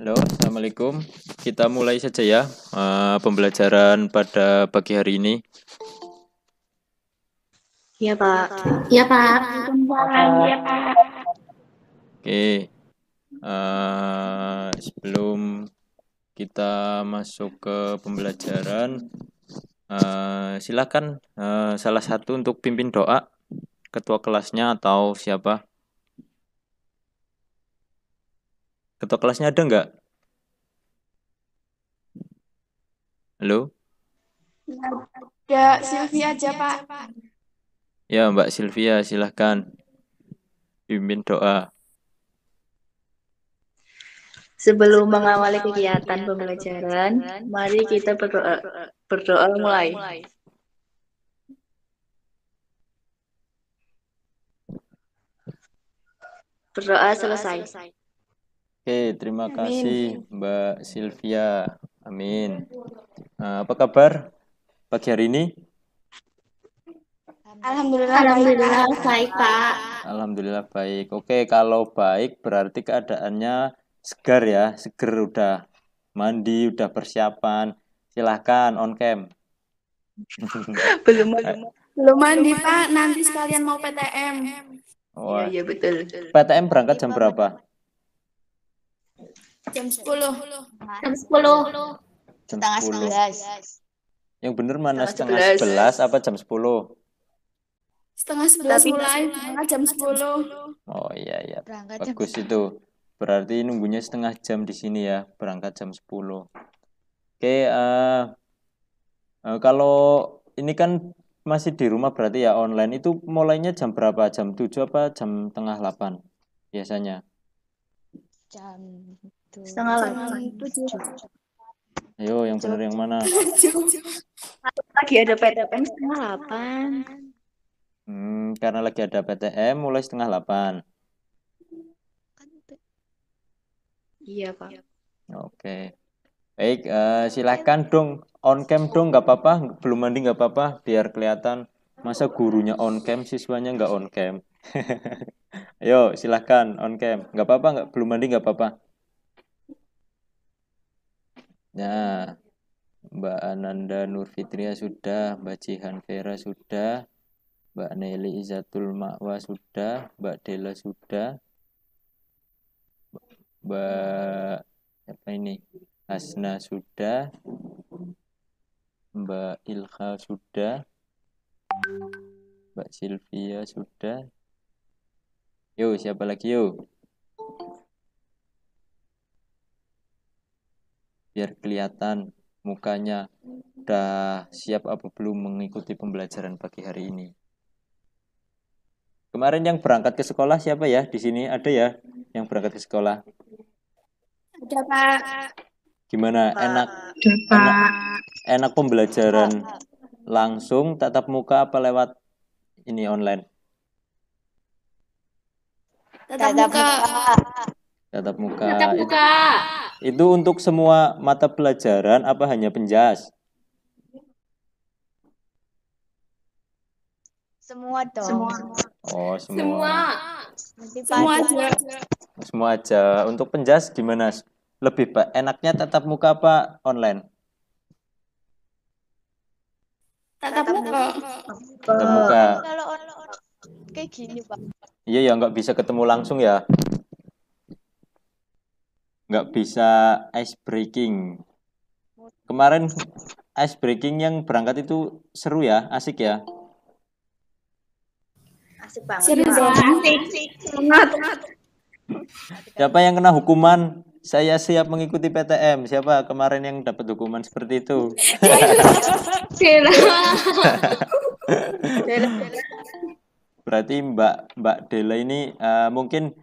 Halo, Assalamualaikum. Kita mulai saja ya pembelajaran pada pagi hari ini. Iya, Pak. Iya, Pak. Iya, Pak. Oke, sebelum kita masuk ke pembelajaran, silakan salah satu untuk pimpin doa, ketua kelasnya atau siapa? Ketua kelasnya ada nggak? Halo? Ya, Sylvia aja, Pak. Ya, Mbak Sylvia, silahkan pimpin doa. Sebelum mengawali kegiatan pembelajaran, mari kita berdoa. Berdoa mulai. Berdoa selesai. Oke, terima Amin. kasih Mbak Sylvia. Amin. Apa kabar pagi hari ini? Alhamdulillah baik, Pak. Alhamdulillah baik. Oke, kalau baik berarti keadaannya segar ya, seger udah mandi, udah persiapan. Silahkan on cam. Belum. Belum mandi, Pak. Nanti sekalian mau PTM. Wah, Iya, betul. PTM berangkat jam berapa? Jam 10. Jam 10. Jam Setengah 10. 11. Yang bener mana Setengah setengah 11 11. apa jam 10? Setengah 11 Tapi- mulai, berangkat jam 10. Oh iya iya. Berangkat jam Bagus itu. Berarti nunggunya setengah jam di sini ya, berangkat jam 10. Oke, kalau ini kan masih di rumah berarti ya online itu mulainya jam berapa? Jam 7 apa jam tengah 8 biasanya? jam Setengah Jam 8. 7. Ayo yang bener yang mana? Lagi ada PTM setengah 8. Karena lagi ada PTM mulai setengah 8. Iya, Pak. Oke. Baik, silahkan dong on cam dong nggak apa-apa, belum mandi nggak apa-apa biar kelihatan. Masa gurunya on cam siswanya nggak on cam? Ayo silahkan on cam, nggak apa-apa nggak belum mandi nggak apa-apa. Nah, Mbak Ananda Nurfitria sudah, Mbak Jihan Vera sudah, Mbak Nelly Izatul Ma'wa sudah, Mbak Dela sudah, Mbak apa ini? Hasna sudah, Mbak Ilha sudah, Mbak Sylvia sudah. Yuk, siapa lagi yuk? Biar kelihatan mukanya udah siap apa belum mengikuti pembelajaran pagi hari ini. Kemarin yang berangkat ke sekolah siapa ya? Di sini ada ya yang berangkat ke sekolah. Ada, Pak. Gimana? Enak pembelajaran langsung tatap muka apa lewat ini online? Tatap muka. Tatap muka. Tatap muka. Itu untuk semua mata pelajaran apa hanya penjas? semua dong. Oh, Semua. Nanti Semua pada aja. Semua aja. Untuk penjas gimana? Lebih enaknya tatap muka apa online? Tatap muka. Tatap muka. kalau online kayak gini, Pak. Iya ya, nggak bisa ketemu langsung ya. Nggak bisa ice breaking. Kemarin ice breaking yang berangkat itu seru ya, asik ya. Asik banget. Seru banget. Sangat. Siapa yang kena hukuman? Saya siap mengikuti PTM. Siapa kemarin yang dapat hukuman seperti itu? Berarti Mbak Dela ini mungkin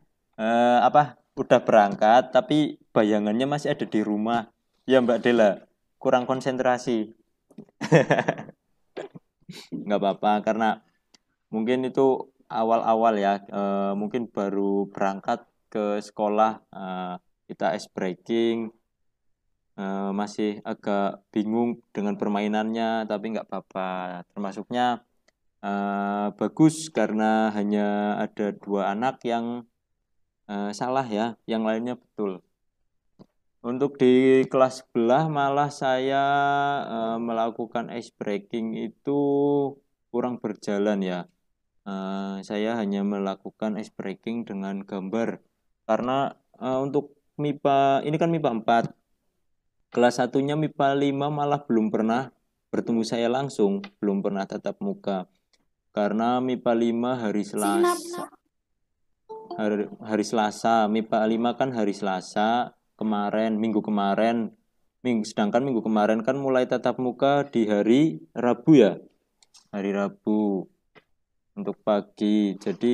udah berangkat tapi bayangannya masih ada di rumah. Ya Mbak Dela, kurang konsentrasi. Nggak apa-apa karena mungkin itu awal-awal ya, mungkin baru berangkat ke sekolah, kita ice breaking, masih agak bingung dengan permainannya tapi nggak apa-apa. Termasuknya bagus karena hanya ada 2 anak yang salah ya, yang lainnya betul. Untuk di kelas sebelah malah saya melakukan ice breaking itu kurang berjalan ya. Saya hanya melakukan ice breaking dengan gambar karena untuk MIPA ini kan MIPA 4, kelas satunya MIPA 5 malah belum pernah bertemu saya langsung, belum pernah tatap muka karena MIPA 5 hari Selasa. Hari Selasa, MIPA 5 kan hari Selasa kemarin, sedangkan minggu kemarin kan mulai tatap muka di hari Rabu ya, hari Rabu untuk pagi, jadi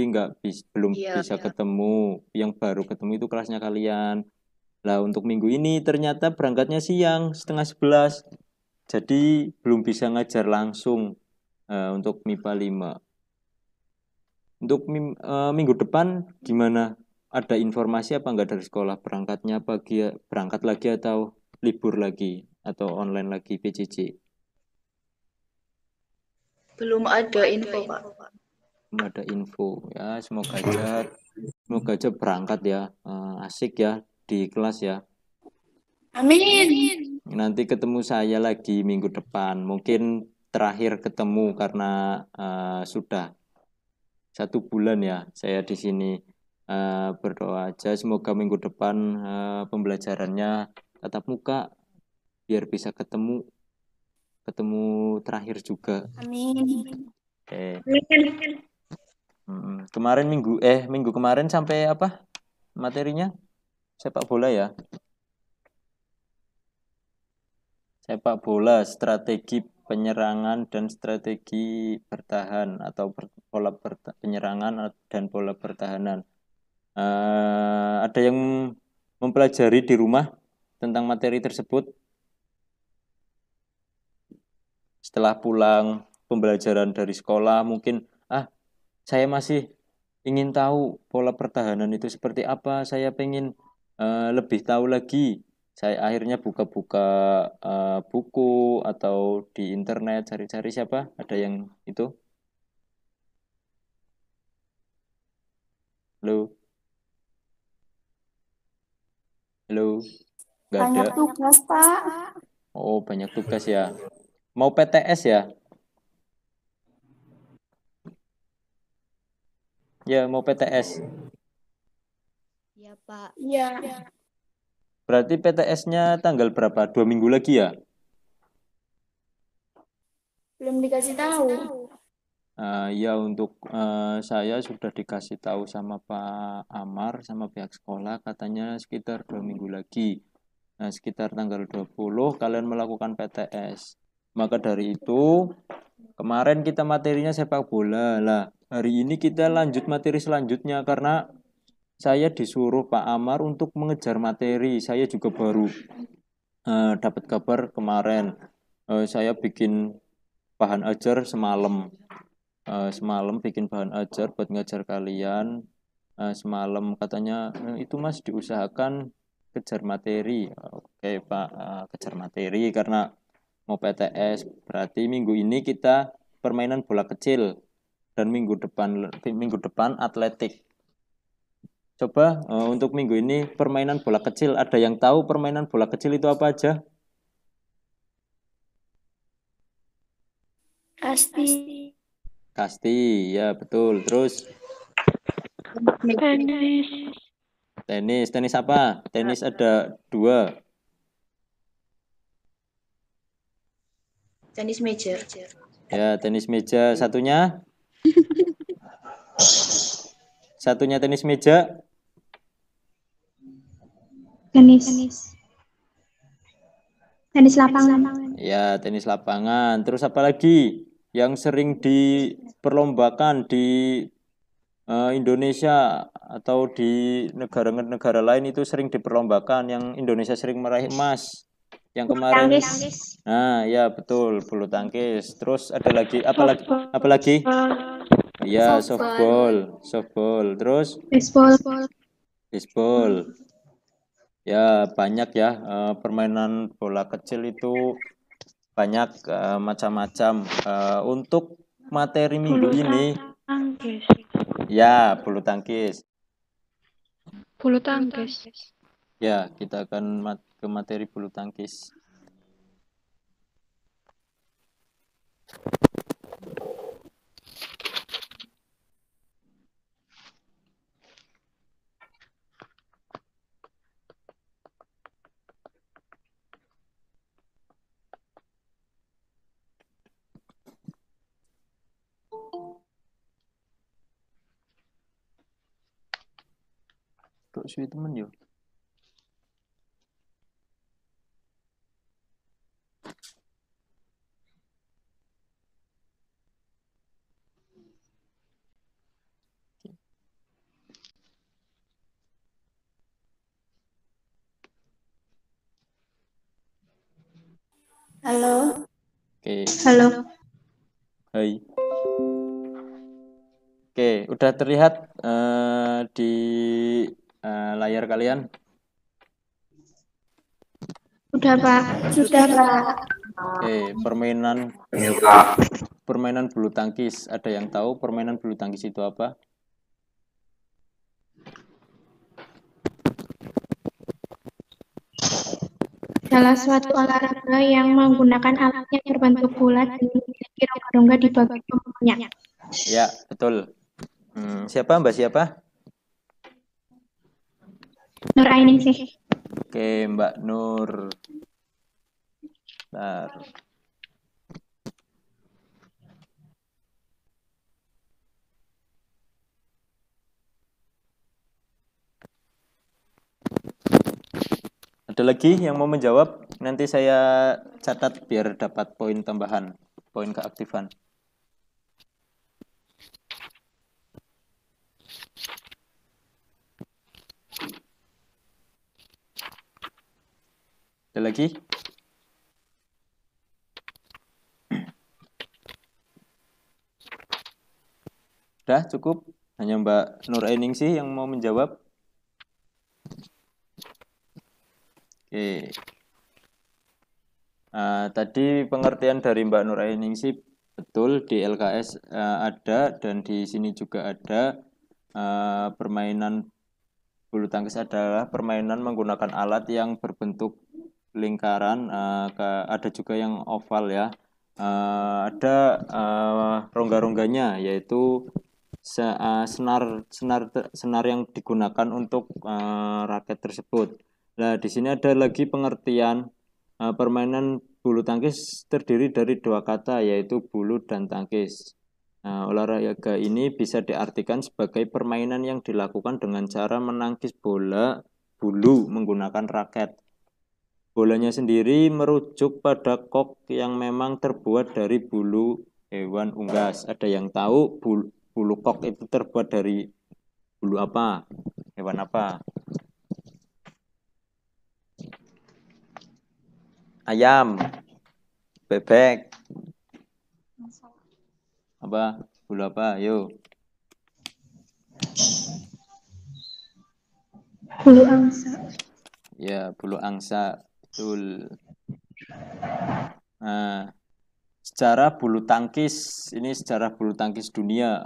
belum Iya, bisa iya. ketemu, yang baru ketemu itu kelasnya kalian. Lah untuk minggu ini ternyata berangkatnya siang, setengah 11, jadi belum bisa ngajar langsung untuk MIPA 5. Untuk minggu depan gimana? Ada informasi apa enggak dari sekolah, berangkatnya berangkat lagi atau libur lagi atau online lagi PJJ? Belum ada info, Pak. Belum ada info ya, semoga aja berangkat ya, asik ya di kelas ya. Amin. Nanti ketemu saya lagi minggu depan, mungkin terakhir ketemu karena sudah 1 bulan ya saya di sini. Berdoa aja semoga minggu depan pembelajarannya tatap muka biar bisa ketemu terakhir juga. Amin. Oke. Kemarin minggu kemarin sampai apa materinya? Sepak bola ya. Sepak bola, strategi penyerangan dan strategi bertahan atau pola penyerangan dan pola pertahanan. Ada yang mempelajari di rumah tentang materi tersebut? Setelah pulang pembelajaran dari sekolah mungkin, saya masih ingin tahu pola pertahanan itu seperti apa, saya pengen lebih tahu lagi. Saya akhirnya buka-buka buku atau di internet cari-cari. Siapa? Ada yang itu? Halo? Halo? Nggak ada? Banyak tugas, Pak. Oh, banyak tugas ya. Mau PTS ya? Ya, mau PTS. Iya, Pak. Iya. Berarti PTS-nya tanggal berapa? 2 minggu lagi ya? Belum dikasih tahu. Ya untuk saya sudah dikasih tahu sama Pak Amar sama pihak sekolah, katanya sekitar 2 minggu lagi. Nah, sekitar tanggal 20 kalian melakukan PTS. Maka dari itu kemarin kita materinya sepak bola. Lah, hari ini kita lanjut materi selanjutnya karena saya disuruh Pak Amar untuk mengejar materi. Saya juga baru dapat kabar kemarin. Saya bikin bahan ajar semalam. Semalam bikin bahan ajar buat ngajar kalian. Semalam katanya itu Mas diusahakan kejar materi. Oke Pak, kejar materi karena mau PTS. Berarti minggu ini kita permainan bola kecil dan minggu depan atletik. Coba untuk minggu ini permainan bola kecil, ada yang tahu permainan bola kecil itu apa aja? Kasti, ya betul. Terus tenis apa? Tenis ada 2. Tenis meja. Ya, tenis meja. Satunya tenis meja. Tenis lapangan. Ya, tenis lapangan. Terus apa lagi yang sering diperlombakan di Indonesia atau di negara-negara lain itu sering diperlombakan, yang Indonesia sering meraih emas? Yang kemarin. Nah, ya betul, bulu tangkis. Terus ada lagi apa lagi? Ya, softball. Terus baseball. Ya, banyak ya permainan bola kecil itu banyak macam-macam. Untuk materi minggu ini ya bulu tangkis. Ya, kita akan ke materi bulu tangkis. Kok suwi temen yo? Halo. Oke, Halo. hai. Oke, udah terlihat di layar kalian? Udah, Pak. Sudah, Pak. Oke, permainan bulu tangkis. Ada yang tahu permainan bulu tangkis itu apa? Salah suatu olahraga yang menggunakan alat yang berbentuk bulat dan memiliki rongga-rongga di bagian punggung. Ya, betul. Siapa Mbak siapa? Nur Ainingsih. Oke, Mbak Nur. Bentar. Ada lagi yang mau menjawab? Nanti saya catat biar dapat poin tambahan, poin keaktifan. Ada lagi? Sudah cukup? Hanya Mbak Nur Ainingsih yang mau menjawab? Oke. Tadi pengertian dari Mbak Nur Ainingsih betul, di LKS ada dan di sini juga ada. Permainan bulu tangkis adalah permainan menggunakan alat yang berbentuk lingkaran, ada juga yang oval ya. Ada rongga-rongganya, yaitu senar yang digunakan untuk raket tersebut. Nah, di sini ada lagi pengertian permainan bulu tangkis terdiri dari dua kata, yaitu bulu dan tangkis. Olahraga ini bisa diartikan sebagai permainan yang dilakukan dengan cara menangkis bola bulu menggunakan raket. Bolanya sendiri merujuk pada kok yang memang terbuat dari bulu hewan unggas. Ada yang tahu bulu kok itu terbuat dari bulu apa? Hewan apa? Ayam, bebek, apa? Bulu apa? Ayo. Bulu angsa. Ya, bulu angsa. Betul. Nah, sejarah bulu tangkis, ini sejarah bulu tangkis dunia,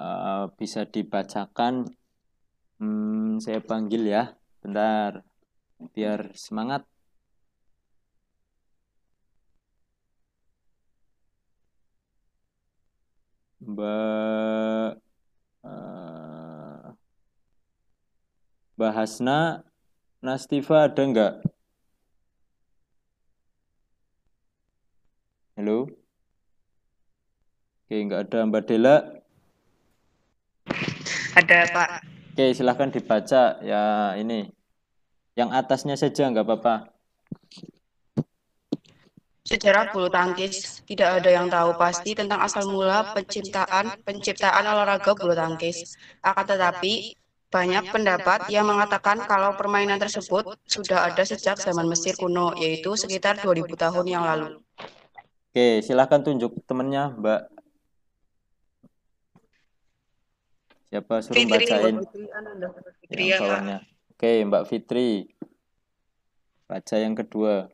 bisa dibacakan. Saya panggil ya, bentar, biar semangat. Mbak Hasna, Nastiva ada enggak? Halo? Oke, enggak ada. Mbak Dela? Ada, Pak. Oke, silahkan dibaca ya ini. Yang atasnya saja enggak apa-apa. Sejarah bulu tangkis, tidak ada yang tahu pasti tentang asal mula penciptaan olahraga bulu tangkis. Akan tetapi, banyak pendapat yang mengatakan kalau permainan tersebut sudah ada sejak zaman Mesir kuno, yaitu sekitar 2000 tahun yang lalu. Oke, silahkan tunjuk temennya, Mbak. Siapa suruh bacain? Fitri Yang ya, Kak. bawahnya. Oke, Mbak Fitri. Baca yang kedua.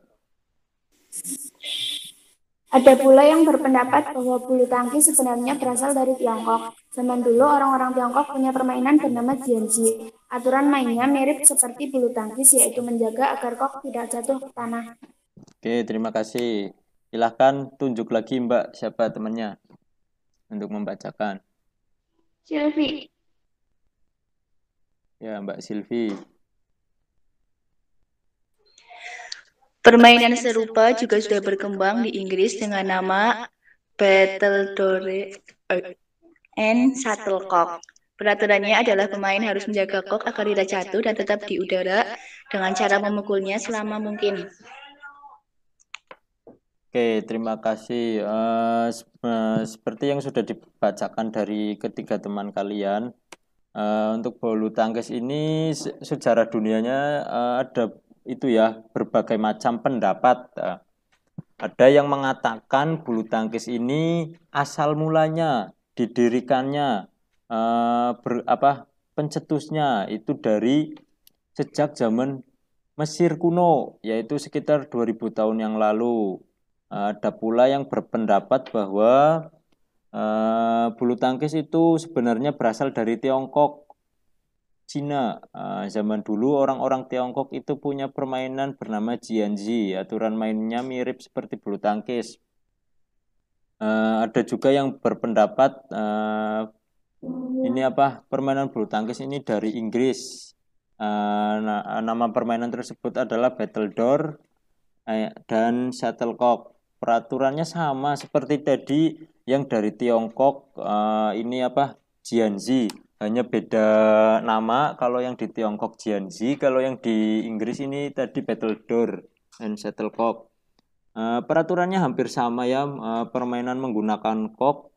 Ada pula yang berpendapat bahwa bulu tangkis sebenarnya berasal dari Tiongkok. Zaman dulu orang-orang Tiongkok punya permainan bernama jianzi. Aturan mainnya mirip seperti bulu tangkis, yaitu menjaga agar kok tidak jatuh ke tanah. Oke, terima kasih. Silahkan tunjuk lagi Mbak siapa temannya untuk membacakan. Silvi. Ya, Mbak Silvi. Permainan serupa juga sudah berkembang di Inggris dengan nama Battledore and Shuttlecock. Peraturannya adalah pemain harus menjaga kok agar tidak jatuh dan tetap di udara dengan cara memukulnya selama mungkin. Oke, terima kasih. Seperti yang sudah dibacakan dari ketiga teman kalian, untuk bulu tangkis ini sejarah dunianya ada itu ya berbagai macam pendapat. Ada yang mengatakan bulu tangkis ini asal mulanya didirikannya pencetusnya itu dari sejak zaman Mesir kuno, yaitu sekitar 2000 tahun yang lalu. Ada pula yang berpendapat bahwa bulu tangkis itu sebenarnya berasal dari Tiongkok, Cina. Zaman dulu orang-orang Tiongkok itu punya permainan bernama jianzi. Aturan mainnya mirip seperti bulu tangkis. Ada juga yang berpendapat permainan bulu tangkis ini dari Inggris. Nama permainan tersebut adalah Battledore dan Shuttlecock. Peraturannya sama seperti tadi yang dari Tiongkok, jianzi, hanya beda nama. Kalau yang di Tiongkok jianzi, kalau yang di Inggris ini tadi Battledore dan Shuttlecock. Peraturannya hampir sama ya. Permainan menggunakan kok,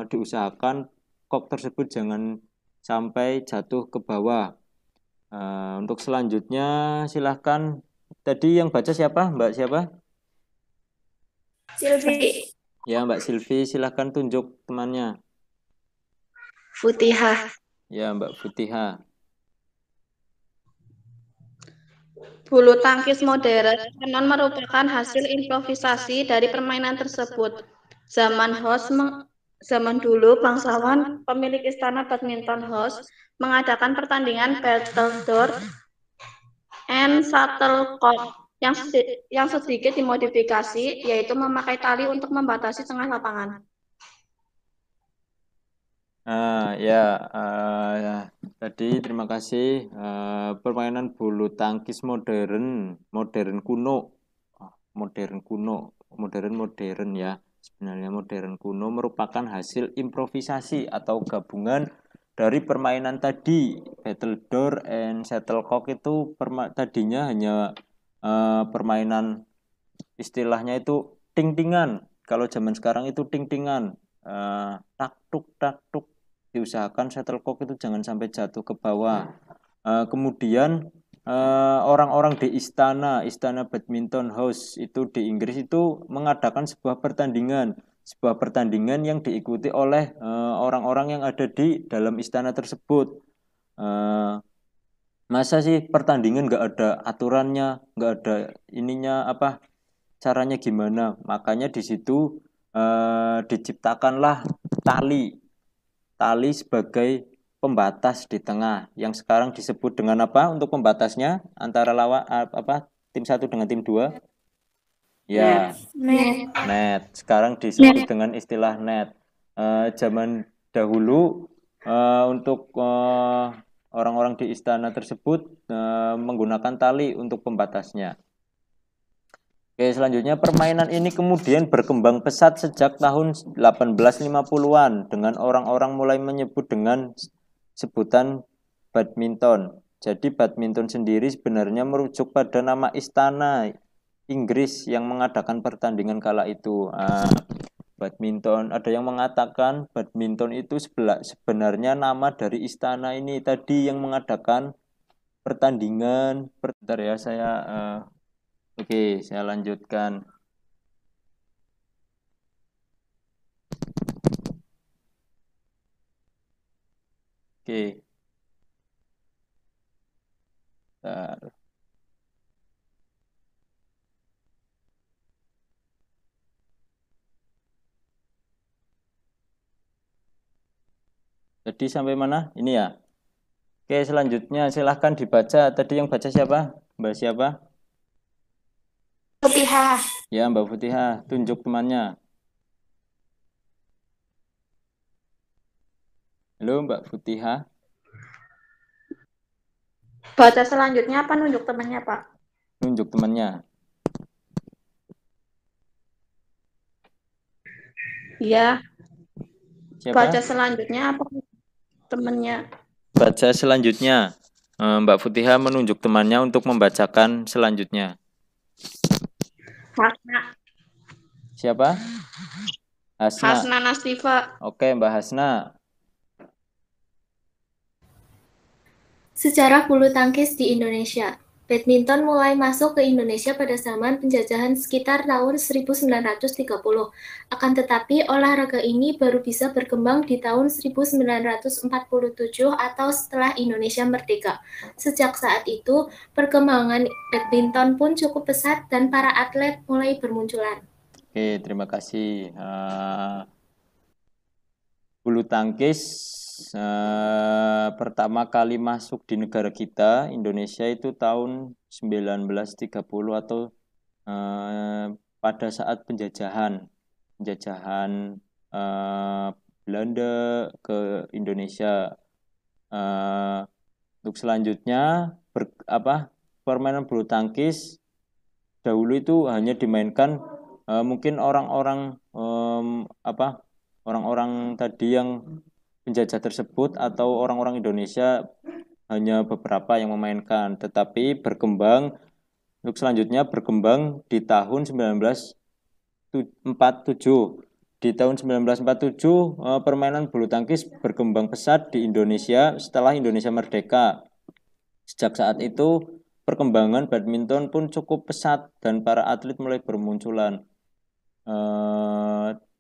diusahakan kok tersebut jangan sampai jatuh ke bawah. Untuk selanjutnya silahkan. Tadi yang baca siapa? Mbak siapa? Silvi. Ya, Mbak Silvi, silahkan tunjuk temannya. Futihah. Ya, Mbak Futihah. Bulu tangkis modern konon merupakan hasil improvisasi dari permainan tersebut. Zaman dulu, bangsawan pemilik istana badminton house mengadakan pertandingan Battledore and Shuttlecock yang sedikit dimodifikasi, yaitu memakai tali untuk membatasi tengah lapangan. Tadi terima kasih. Permainan bulu tangkis modern kuno ya. Sebenarnya modern kuno merupakan hasil improvisasi atau gabungan dari permainan tadi. Battledore and Shuttlecock itu tadinya hanya permainan, istilahnya itu ting-tingan. Kalau zaman sekarang itu ting-tingan, tak-tuk, diusahakan shuttlecock itu jangan sampai jatuh ke bawah. Kemudian orang-orang di istana badminton house itu di Inggris itu mengadakan sebuah pertandingan yang diikuti oleh orang-orang yang ada di dalam istana tersebut. Masa sih pertandingan nggak ada aturannya, nggak ada ininya caranya gimana? Makanya di situ diciptakanlah tali sebagai pembatas di tengah, yang sekarang disebut dengan apa untuk pembatasnya antara tim 1 dengan tim 2? Ya, net. Sekarang disebut dengan istilah net. Zaman dahulu untuk orang-orang di istana tersebut menggunakan tali untuk pembatasnya. Oke, selanjutnya permainan ini kemudian berkembang pesat sejak tahun 1850-an dengan orang-orang mulai menyebut dengan sebutan badminton. Jadi badminton sendiri sebenarnya merujuk pada nama istana Inggris yang mengadakan pertandingan kala itu. Badminton, ada yang mengatakan badminton itu sebenarnya nama dari istana ini tadi yang mengadakan pertandingan. Bentar ya, Oke, saya lanjutkan. Oke. Bentar. Tadi sampai mana? Ini ya. Oke, selanjutnya silahkan dibaca. Tadi yang baca siapa? Mbak siapa? Putihah. Ya, Mbak Futihah. Tunjuk temannya. Halo, Mbak Futihah. Baca selanjutnya apa nunjuk temannya, Pak? Tunjuk temannya. Iya. Siapa? Baca selanjutnya apa temannya? Baca selanjutnya. Mbak Futihah menunjuk temannya untuk membacakan selanjutnya. Hasna. Siapa? Hasna. Hasna Nastifa. Oke, Mbak Hasna. Sejarah bulu tangkis di Indonesia. Badminton mulai masuk ke Indonesia pada zaman penjajahan sekitar tahun 1930. Akan tetapi, olahraga ini baru bisa berkembang di tahun 1947 atau setelah Indonesia merdeka. Sejak saat itu, perkembangan badminton pun cukup pesat dan para atlet mulai bermunculan. Oke, terima kasih. Bulu tangkis pertama kali masuk di negara kita, Indonesia itu tahun 1930 atau pada saat penjajahan Belanda ke Indonesia. Untuk selanjutnya permainan bulu tangkis dahulu itu hanya dimainkan mungkin orang-orang orang-orang tadi yang penjajah tersebut atau orang-orang Indonesia hanya beberapa yang memainkan, tetapi berkembang untuk selanjutnya berkembang di tahun 1947. Di tahun 1947 permainan bulu tangkis berkembang pesat di Indonesia setelah Indonesia merdeka. Sejak saat itu perkembangan badminton pun cukup pesat dan para atlet mulai bermunculan.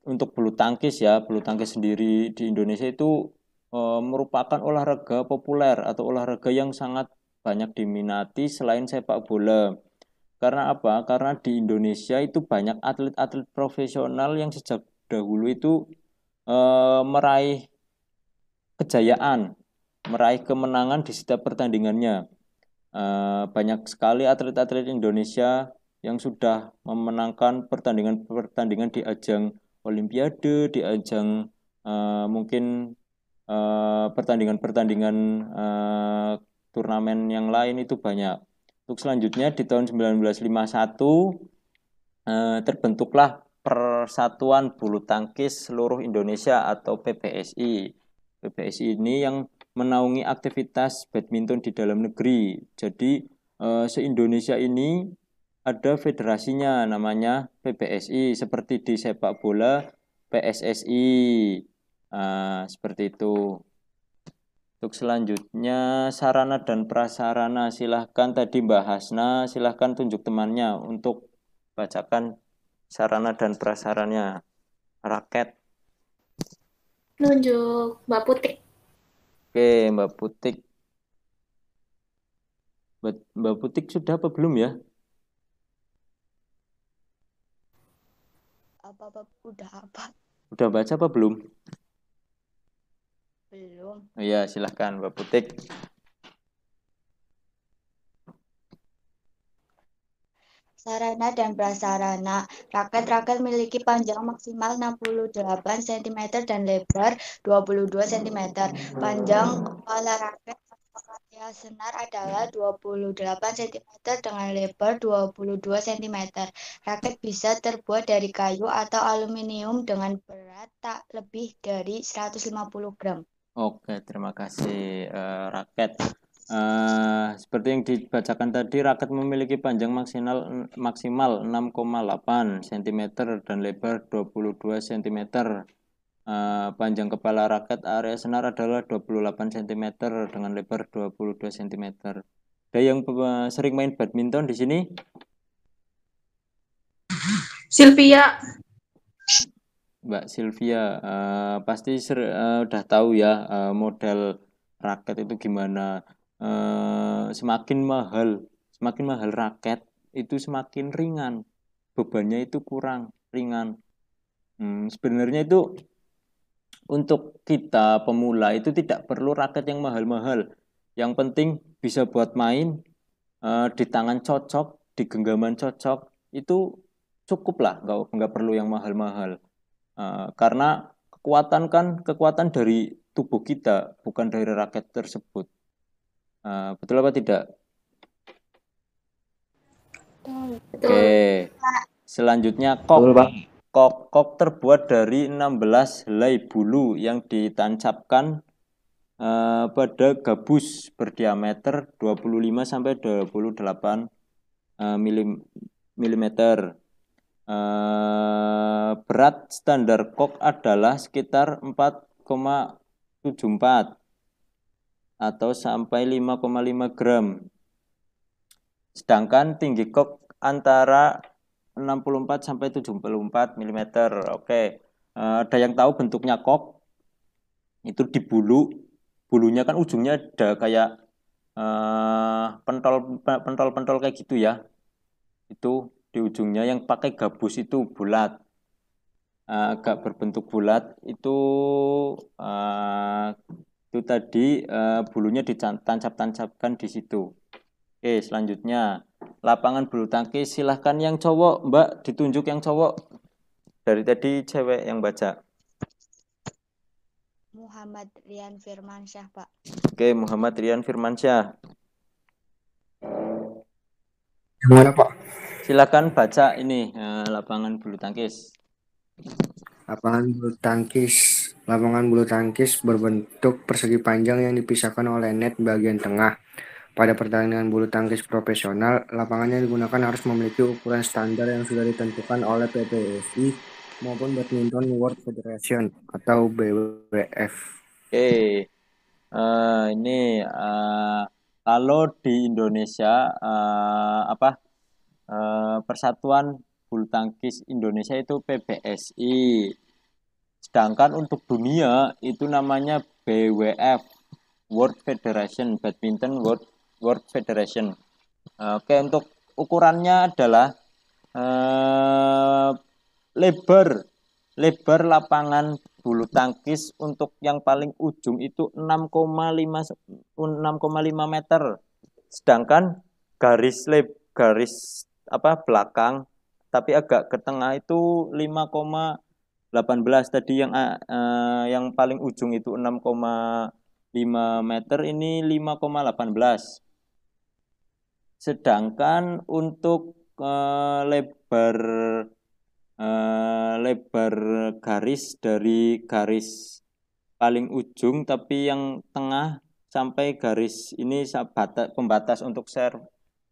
Untuk bulu tangkis sendiri di Indonesia itu merupakan olahraga populer atau olahraga yang sangat banyak diminati selain sepak bola. Karena apa? Karena di Indonesia itu banyak atlet-atlet profesional yang sejak dahulu itu meraih kejayaan, meraih kemenangan di setiap pertandingannya. Banyak sekali atlet-atlet Indonesia yang sudah memenangkan pertandingan-pertandingan di ajang Olimpiade, di ajang mungkin pertandingan-pertandingan turnamen yang lain itu banyak. Untuk selanjutnya di tahun 1951 terbentuklah Persatuan Bulu Tangkis Seluruh Indonesia atau PBSI. PBSI ini yang menaungi aktivitas badminton di dalam negeri. Jadi se-Indonesia ini ada federasinya namanya PBSI, seperti di sepak bola PSSI. Seperti itu. Untuk selanjutnya sarana dan prasarana, silahkan tadi Mbak Hasna, silahkan tunjuk temannya untuk bacakan sarana dan prasarannya. Raket. Nunjuk Mbak Putih. Oke, Mbak Putik. Mbak Putik sudah apa belum ya? Udah apa? Udah baca apa belum? Belum. Oh ya, silahkan Mbak Putik. Sarana dan prasarana. Raket-raket memiliki panjang maksimal 68 cm dan lebar 22 cm. Panjang kepala raket atau senar adalah 28 cm dengan lebar 22 cm. Raket bisa terbuat dari kayu atau aluminium dengan berat tak lebih dari 150 gram. Oke, terima kasih. Raket. Seperti yang dibacakan tadi, raket memiliki panjang maksimal 6,8 cm dan lebar 22 cm. Panjang kepala raket area senar adalah 28 cm dengan lebar 22 cm. Ada yang sering main badminton di sini? Sylvia. Mbak Sylvia, pasti udah tahu ya model raket itu gimana. Semakin mahal raket itu semakin ringan, bebannya itu kurang ringan. Sebenarnya itu untuk kita pemula itu tidak perlu raket yang mahal-mahal. Yang penting bisa buat main, di tangan cocok, di genggaman cocok, itu cukup lah, nggak perlu yang mahal-mahal. Karena kekuatan dari tubuh kita, bukan dari raket tersebut. Betul apa tidak? Oke, selanjutnya Betul, Pak. kok terbuat dari 16 helai bulu yang ditancapkan pada gabus berdiameter 25 sampai 28 mm. Berat standar kok adalah sekitar 4,74 atau sampai 5,5 gram. Sedangkan tinggi kok antara 64 sampai 74 mm. Oke. Ada yang tahu bentuknya kok? Itu di bulunya kan ujungnya ada kayak pentol kayak gitu ya. Itu di ujungnya yang pakai gabus itu bulat. Agak berbentuk bulat itu tadi bulunya ditancap-tancapkan di situ. Oke, selanjutnya lapangan bulu tangkis, silahkan yang cowok, Mbak, ditunjuk yang cowok. Dari tadi cewek yang baca. Muhammad Rian Firmansyah, Pak. Oke, Muhammad Rian Firmansyah. Gimana, Pak? Silakan baca ini lapangan bulu tangkis. Lapangan bulu tangkis berbentuk persegi panjang yang dipisahkan oleh net bagian tengah. Pada pertandingan bulu tangkis profesional, lapangan yang digunakan harus memiliki ukuran standar yang sudah ditentukan oleh PBSI maupun Badminton World Federation atau BWF. Oke, ini kalau di Indonesia Persatuan Bulu Tangkis Indonesia itu PBSI. Sedangkan untuk dunia itu namanya BWF, World Federation, Badminton World Federation. Oke, untuk ukurannya adalah lebar lapangan bulu tangkis untuk yang paling ujung itu 6,5 meter. Sedangkan garis belakang tapi agak ke tengah itu 5,18. Tadi yang paling ujung itu 6,5 meter, ini 5,18. Sedangkan untuk lebar garis dari garis paling ujung tapi yang tengah sampai garis ini pembatas untuk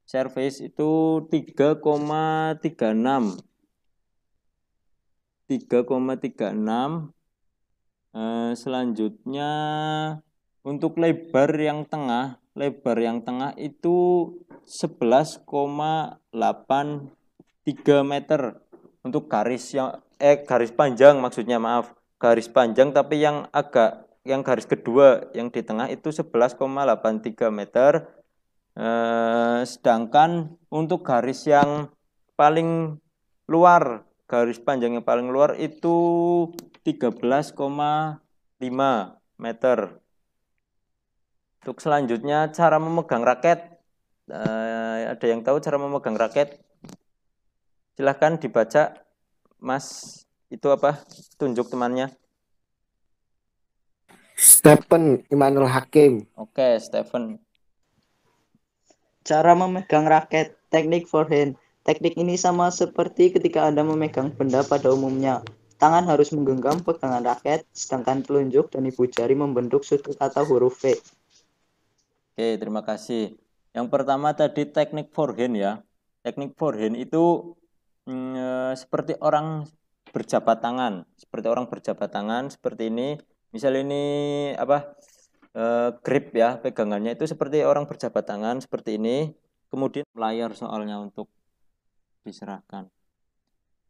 service itu 3,36. Selanjutnya untuk lebar yang tengah itu 11,83 meter untuk garis panjang, maksudnya maaf, garis panjang tapi yang garis kedua yang di tengah itu 11,83 meter. Sedangkan untuk garis yang paling luar, garis panjang yang paling luar itu 13,5 meter. Untuk selanjutnya cara memegang raket. Ada yang tahu cara memegang raket? Silahkan dibaca, Mas. Itu apa? Tunjuk temannya. Stephen Immanuel Hakim. Oke, Stephen. Cara memegang raket, teknik forehand. Teknik ini sama seperti ketika Anda memegang benda pada umumnya. Tangan harus menggenggam pegangan raket, sedangkan telunjuk dan ibu jari membentuk sudut atau huruf V. Oke, terima kasih. Yang pertama tadi teknik forehand ya. Teknik forehand itu seperti orang berjabat tangan. Seperti ini. Misal ini grip ya, pegangannya itu seperti orang berjabat tangan seperti ini. Kemudian layar soalnya untuk diserahkan.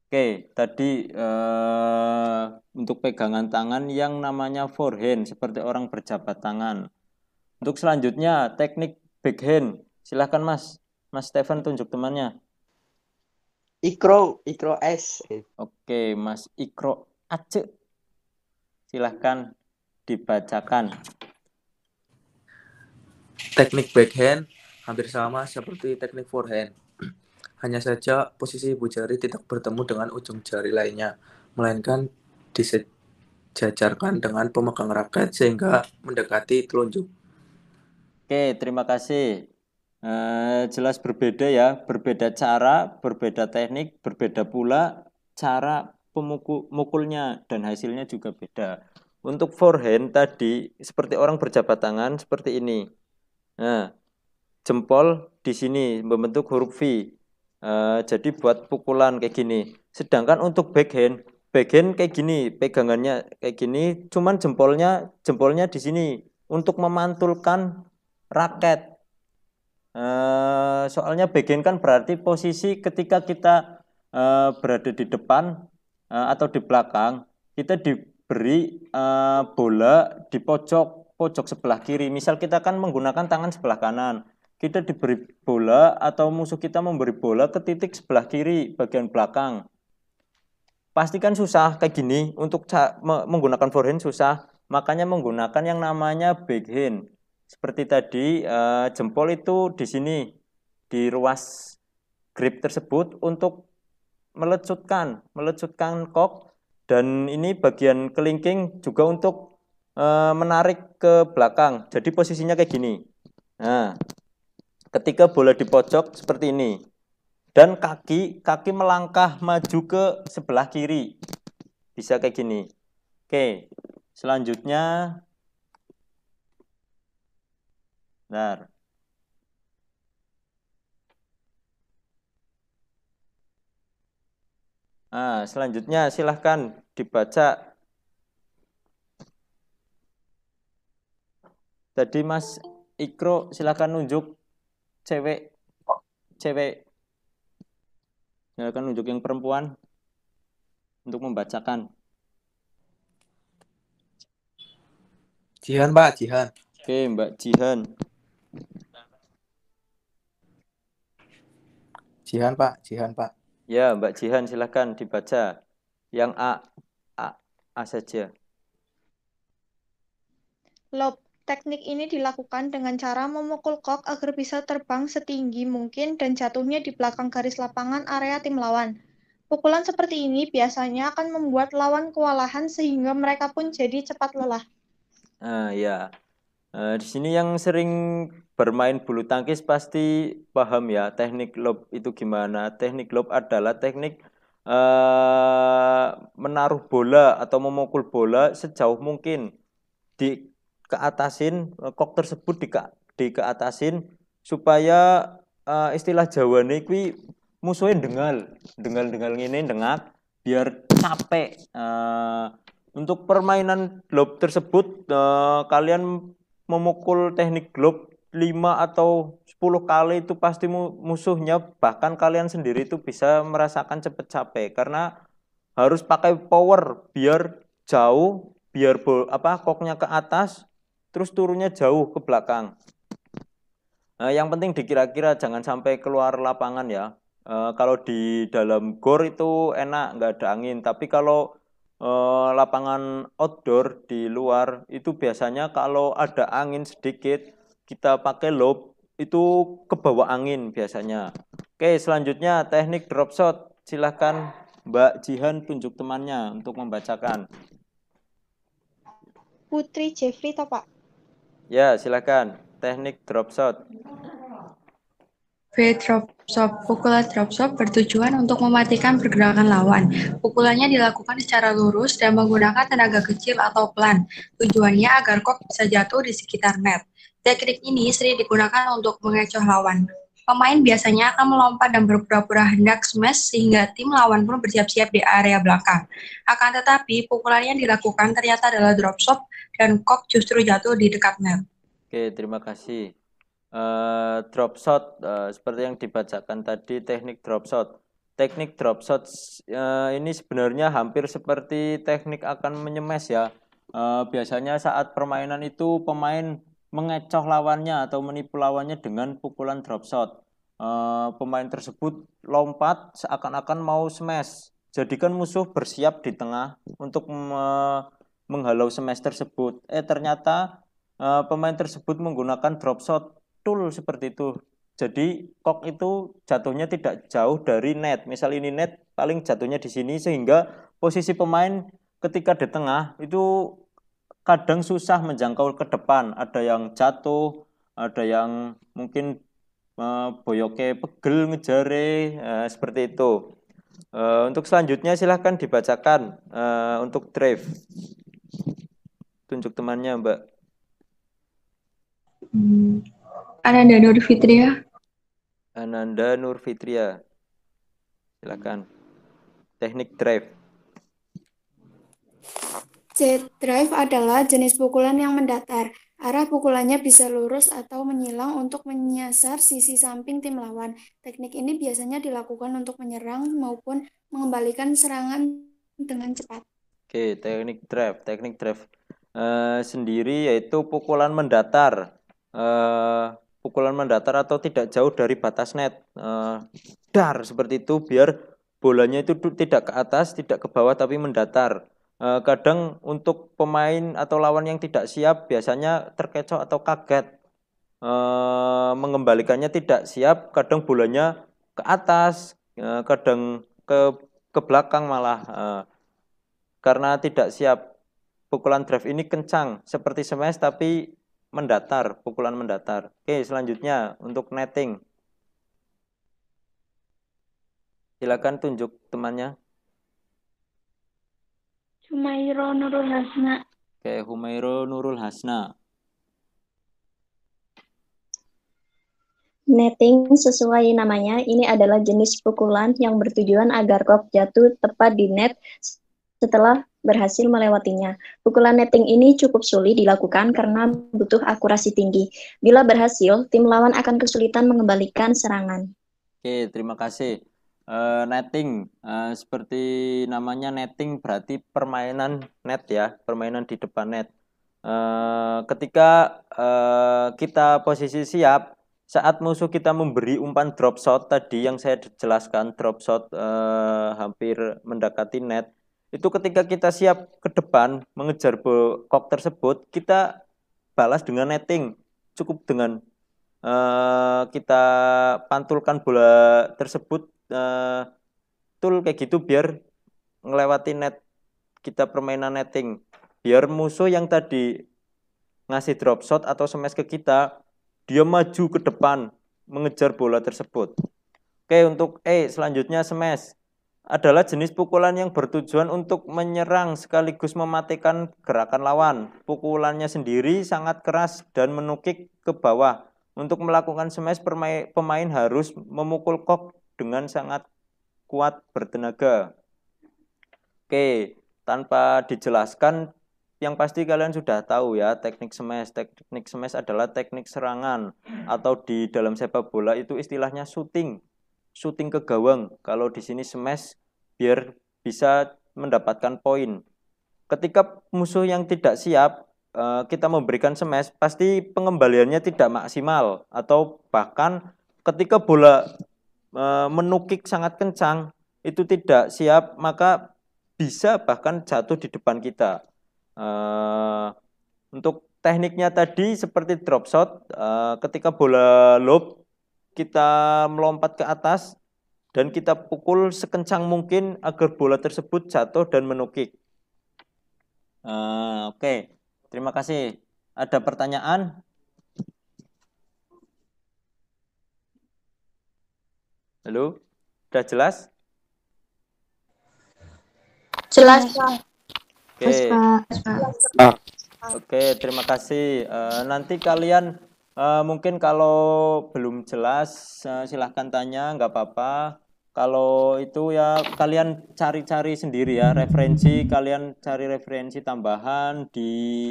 Oke, tadi untuk pegangan tangan yang namanya forehand seperti orang berjabat tangan. Untuk selanjutnya teknik backhand. Silahkan Mas Stephen tunjuk temannya. Ikro S. Oke, Mas Ikro Aceh. Silahkan dibacakan. Teknik backhand hampir sama seperti teknik forehand. Hanya saja posisi ibu jari tidak bertemu dengan ujung jari lainnya, melainkan disejajarkan dengan pemegang raket sehingga mendekati telunjuk. Oke, terima kasih. Jelas berbeda ya, berbeda cara, berbeda teknik, berbeda pula cara pemukulnya dan hasilnya juga beda. Untuk forehand tadi seperti orang berjabat tangan seperti ini. Nah, jempol di sini membentuk huruf V. Jadi buat pukulan kayak gini. Sedangkan untuk backhand kayak gini, pegangannya kayak gini, cuman jempolnya di sini untuk memantulkan raket. Soalnya backhand kan berarti posisi ketika kita berada di depan atau di belakang, kita diberi bola di pojok sebelah kiri. Misal kita kan menggunakan tangan sebelah kanan, kita diberi bola atau musuh kita memberi bola ke titik sebelah kiri bagian belakang. Pasti kan susah kayak gini, untuk menggunakan forehand susah, makanya menggunakan yang namanya backhand. Seperti tadi jempol itu di sini di ruas grip tersebut untuk melecutkan kok, dan ini bagian kelingking juga untuk menarik ke belakang. Jadi posisinya kayak gini. Nah, ketika bola di pojok seperti ini dan kaki melangkah maju ke sebelah kiri, bisa kayak gini. Oke, selanjutnya bentar. Selanjutnya silahkan dibaca. Tadi Mas Ikro silahkan nunjuk cewek. Silahkan nunjuk yang perempuan untuk membacakan. Jihan, Pak, Jihan. Oke, Mbak Jihan. Jihan, Pak. Ya, Mbak Jihan silahkan dibaca. Yang A saja. Lob. Teknik ini dilakukan dengan cara memukul kok agar bisa terbang setinggi mungkin dan jatuhnya di belakang garis lapangan area tim lawan. Pukulan seperti ini biasanya akan membuat lawan kewalahan sehingga mereka pun jadi cepat lelah. Ya. Di sini yang sering bermain bulu tangkis pasti paham ya teknik lob itu gimana. Teknik lob adalah teknik menaruh bola atau memukul bola sejauh mungkin, keatasin kok tersebut dikeatasin supaya istilah Jawane kuwi musuhin dengal ngene dengak biar capek. Untuk permainan lob tersebut kalian memukul teknik lob 5 atau 10 kali itu pasti musuhnya, bahkan kalian sendiri itu bisa merasakan cepet capek karena harus pakai power biar jauh, biar koknya ke atas terus turunnya jauh ke belakang. Yang penting dikira-kira jangan sampai keluar lapangan ya. Kalau di dalam gor itu enak nggak ada angin, tapi kalau lapangan outdoor di luar itu biasanya kalau ada angin sedikit kita pakai lob itu ke bawah angin biasanya. Oke, selanjutnya teknik drop shot. Silahkan Mbak Jihan tunjuk temannya untuk membacakan. Putri Jeffrey toh Pak? Ya, silahkan teknik drop shot. Drop shot. Pukulan drop shot bertujuan untuk mematikan pergerakan lawan. Pukulannya dilakukan secara lurus dan menggunakan tenaga kecil atau pelan. Tujuannya agar kok bisa jatuh di sekitar net. Teknik ini sering digunakan untuk mengecoh lawan. Pemain biasanya akan melompat dan berpura-pura hendak smash sehingga tim lawan pun bersiap-siap di area belakang. Akan tetapi, pukulan yang dilakukan ternyata adalah drop shot dan kok justru jatuh di dekat net. Oke, terima kasih. Drop shot seperti yang dibacakan tadi, teknik drop shot. Teknik drop shot ini sebenarnya hampir seperti teknik akan menyemes ya. Biasanya saat permainan itu pemain mengecoh lawannya atau menipu lawannya dengan pukulan drop shot. Pemain tersebut lompat seakan-akan mau smash. Jadikan musuh bersiap di tengah untuk menghalau smash tersebut. Ternyata pemain tersebut menggunakan drop shot tool seperti itu. Jadi kok itu jatuhnya tidak jauh dari net. Misal ini net, paling jatuhnya di sini, sehingga posisi pemain ketika di tengah itu kadang susah menjangkau ke depan. Ada yang jatuh, ada yang mungkin boyoke pegel ngejare, seperti itu. Untuk selanjutnya silahkan dibacakan untuk drive. Tunjuk temannya, Mbak. Ananda Nur Fitria. Ananda Nur Fitria. Silakan. Teknik drive. Jet drive adalah jenis pukulan yang mendatar. Arah pukulannya bisa lurus atau menyilang untuk menyasar sisi samping tim lawan. Teknik ini biasanya dilakukan untuk menyerang maupun mengembalikan serangan dengan cepat. Oke, teknik drive. Teknik drive sendiri yaitu pukulan mendatar. Pukulan mendatar atau tidak jauh dari batas net. Dar seperti itu, biar bolanya itu tidak ke atas, tidak ke bawah, tapi mendatar. Kadang untuk pemain atau lawan yang tidak siap biasanya terkecoh atau kaget, mengembalikannya tidak siap, kadang bolanya ke atas, kadang ke belakang malah, karena tidak siap. Pukulan drive ini kencang seperti smash tapi mendatar, pukulan mendatar. Oke, selanjutnya untuk netting. Silakan tunjuk temannya. Humairo Nurul Hasna. Oke, Humairo Nurul Hasna. Netting sesuai namanya, ini adalah jenis pukulan yang bertujuan agar kok jatuh tepat di net setelah berhasil melewatinya. Pukulan netting ini cukup sulit dilakukan karena butuh akurasi tinggi. Bila berhasil, tim lawan akan kesulitan mengembalikan serangan. Oke, terima kasih. Netting, seperti namanya netting berarti permainan net ya, permainan di depan net. Ketika kita posisi siap, saat musuh kita memberi umpan drop shot tadi yang saya jelaskan, drop shot hampir mendekati net, itu ketika kita siap ke depan mengejar kok tersebut, kita balas dengan netting. Cukup dengan kita pantulkan bola tersebut tool kayak gitu biar ngelewati net. Kita permainan netting biar musuh yang tadi ngasih drop shot atau smash ke kita, dia maju ke depan mengejar bola tersebut. Oke, untuk selanjutnya smash adalah jenis pukulan yang bertujuan untuk menyerang sekaligus mematikan gerakan lawan. Pukulannya sendiri sangat keras dan menukik ke bawah. Untuk melakukan smash, pemain harus memukul kok dengan sangat kuat bertenaga. Oke, tanpa dijelaskan, yang pasti kalian sudah tahu ya teknik smash. Teknik smash adalah teknik serangan atau di dalam sepak bola itu istilahnya shooting ke gawang. Kalau di sini smash biar bisa mendapatkan poin. Ketika musuh yang tidak siap kita memberikan smash, pasti pengembaliannya tidak maksimal, atau bahkan ketika bola menukik sangat kencang itu tidak siap, maka bisa bahkan jatuh di depan kita. Untuk tekniknya tadi seperti drop shot, ketika bola lob kita melompat ke atas dan kita pukul sekencang mungkin agar bola tersebut jatuh dan menukik. Oke. Terima kasih. Ada pertanyaan? Halo? Sudah jelas? Jelas, Pak. Oke, terima kasih. Nanti kalian mungkin kalau belum jelas silahkan tanya, nggak apa-apa. Kalau itu ya kalian cari-cari sendiri ya, kalian cari referensi tambahan di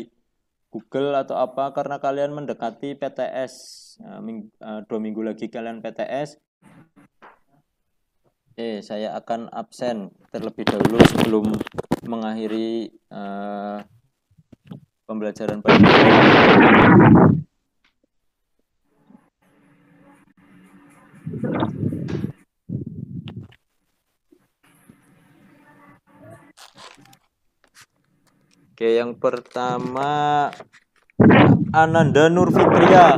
Google atau apa, karena kalian mendekati PTS, 2 minggu lagi kalian PTS. Saya akan absen terlebih dahulu sebelum mengakhiri pembelajaran pada hari ini. Oke, yang pertama Ananda Nurfitria.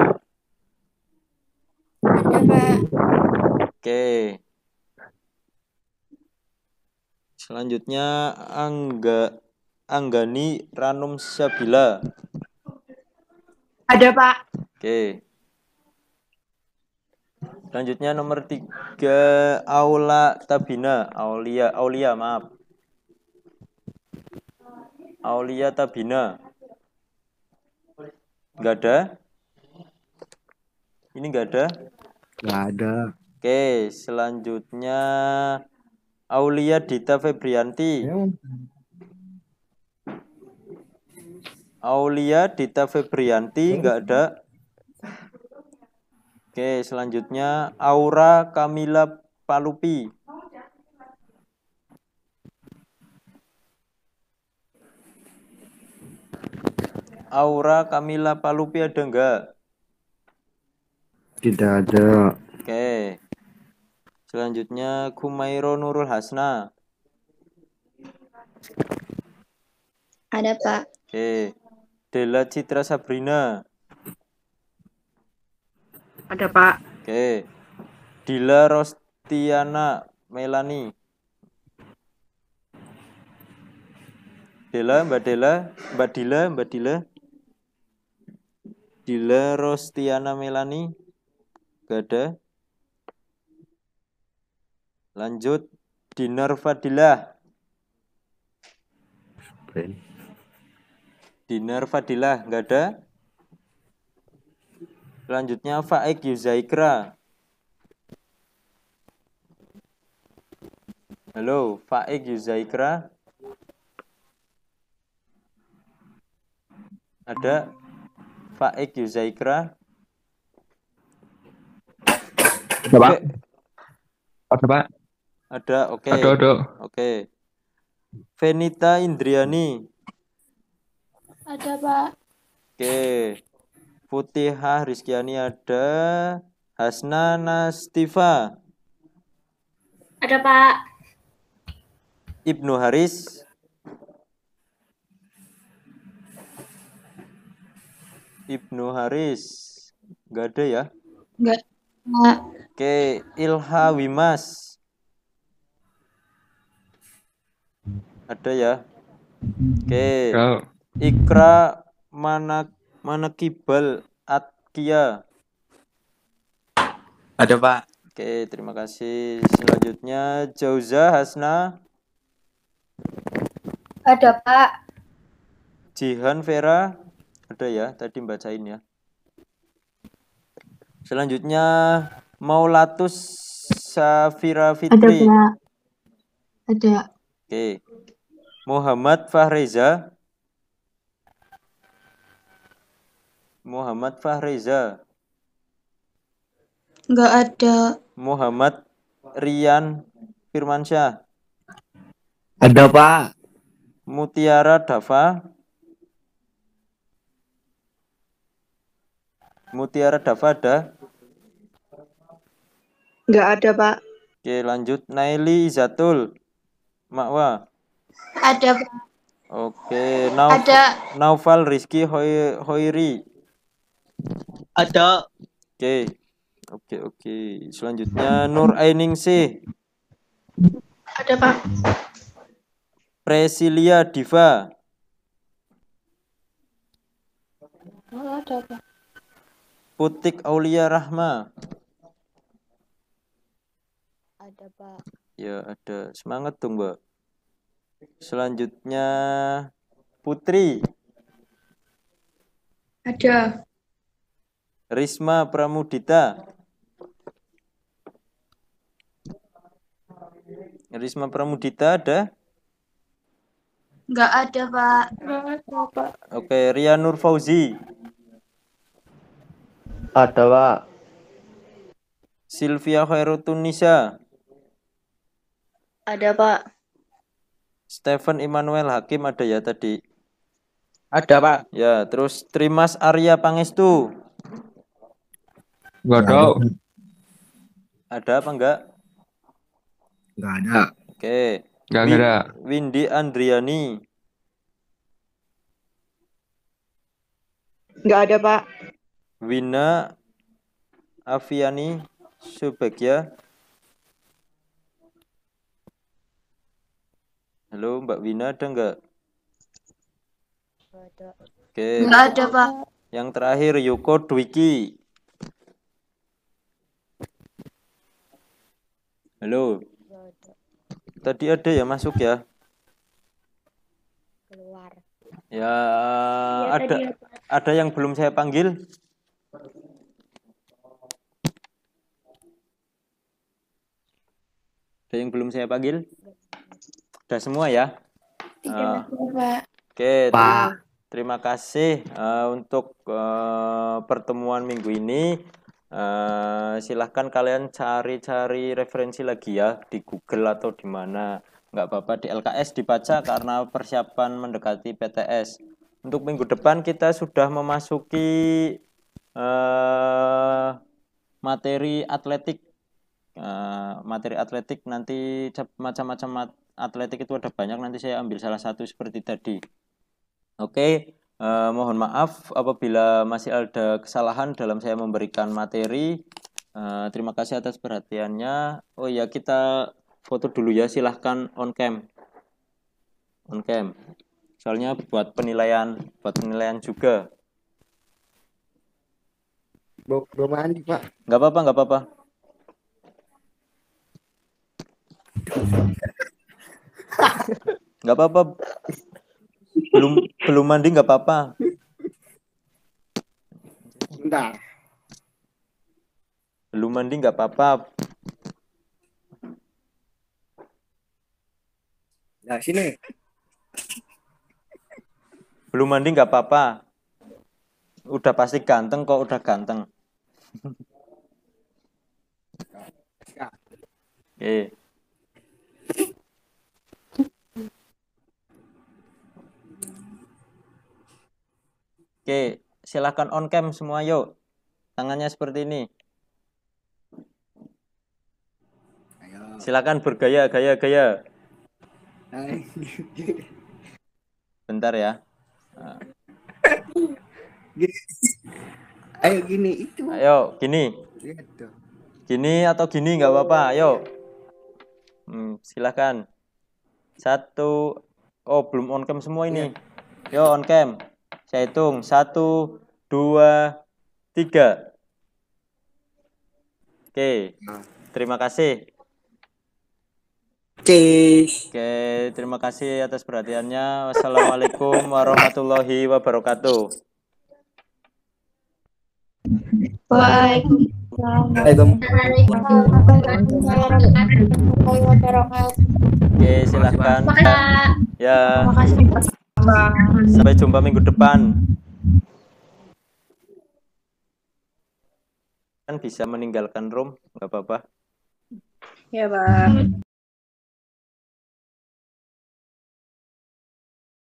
Ada, Pak. Oke. Selanjutnya Anggani Ranum Sabila. Ada, Pak. Oke. Selanjutnya nomor 3 Aula Tabina. Aulia, maaf. Aulia Tabina. Enggak ada? Ini enggak ada? Nggak ada. Oke, selanjutnya Aulia Dita Febrianti. Aulia Dita Febrianti enggak ada. Oke, selanjutnya Aura Kamila Palupi. Aura Kamila Palupi ada enggak? Tidak ada. Oke. Selanjutnya Kumairo Nurul Hasna. Ada, Pak. Oke. Della Citra Sabrina. Ada, Pak. Oke. Dila Rostiana Melani. Mbak Dila. Dila Rostiana Melani. Gak ada. Lanjut. Dinar Fadilah. Dinar Fadilah, nggak ada. Selanjutnya Faik Yuzaikra. Halo, Faik Yuzaikra. Ada? Faik Yuzaikra. Ada, Pak. Ada, Pak. Ada, oke. Ada. Oke. Venita Indriani. Ada, Pak. Oke. Putihah Rizkiani ada. Hasna Nastiva. Ada, Pak. Ibnu Haris. Ibnu Haris. Nggak ada ya? Enggak. Oke. Ilha Wimas. Ada ya? Oke. Ikra Manakibal Atkia. Ada, Pak. Oke, terima kasih. Selanjutnya Jauza Hasna. Ada, Pak. Jihan Vera. Ada ya? Tadi bacain ya. Selanjutnya Maulatus Safira Fitri. Ada, Pak. Ada. Oke. Muhammad Fahreza. Muhammad Fahreza. Enggak ada. Muhammad Rian Firmansyah. Ada, Pak. Mutiara Dafa. Mutiara Dafa ada? Enggak ada, Pak. Oke, lanjut. Naili Izatul. Makwa. Ada, Pak. Oke, Ada. Naufal Rizky Hoiri. Ada. Oke. Selanjutnya Nur Ainingsih. Ada, Pak. Presilia Diva. Ada, Pak. Putik Aulia Rahma. Ada, Pak. Ya, ada. Semangat dong, Mbak. Selanjutnya Putri. Ada. Risma Pramudita. Risma Pramudita ada? Enggak ada, Pak. Enggak ada, Pak. Oke, Ria Nur Fauzi. Ada, Pak. Sylvia Khairutunisa. Ada, Pak. Stephen Immanuel Hakim ada ya tadi? Ada, Pak. Ya, terus Trimas Arya Pangestu. Enggak ada. Ada apa enggak? Enggak ada. Oke. Enggak ada. Windy Andriani. Nggak ada, Pak. Wina Aviani Subagya. Halo Mbak Wina, ada nggak? Oke. Nggak ada, Pak. Yang terakhir Yuko Dwiki. Halo. Tadi ada ya masuk ya? Keluar. Ya, Iya, tadi ada yang belum saya panggil? Ada yang belum saya panggil? Sudah semua ya? Tidak ada, Pak. Oke, Pak. terima kasih untuk pertemuan minggu ini. Silahkan kalian cari-cari referensi lagi ya di Google atau di mana. Nggak apa-apa, di LKS dibaca karena persiapan mendekati PTS. Untuk minggu depan kita sudah memasuki materi atletik. Materi atletik nanti macam-macam atletik itu ada banyak, nanti saya ambil salah satu seperti tadi. Oke, mohon maaf apabila masih ada kesalahan dalam saya memberikan materi. Terima kasih atas perhatiannya. Oh ya, kita foto dulu ya, silahkan on cam. On cam. Soalnya buat penilaian juga. Belum mandi, Pak. Nggak apa-apa. Nggak apa-apa. Belum mandi nggak apa-apa. Bentar. Belum mandi nggak apa-apa. Nah, sini. Belum mandi nggak apa-apa. Udah pasti ganteng kok, udah ganteng. Oke. Oke, silakan on cam semua yuk. Tangannya seperti ini. Silakan bergaya, gaya. Bentar ya. Ayo gini itu. Ayo, gini. Gini atau gini nggak apa-apa, ayo. Silakan. Satu. Oh, belum on cam semua ini. Yo, on cam. Saya hitung. 1, 2, 3. Oke. Terima kasih. Oke, terima kasih atas perhatiannya. Wassalamualaikum warahmatullahi wabarakatuh. Oke, silahkan. Ya. Sampai jumpa minggu depan. Kan bisa meninggalkan room, nggak apa-apa. Ya, Pak.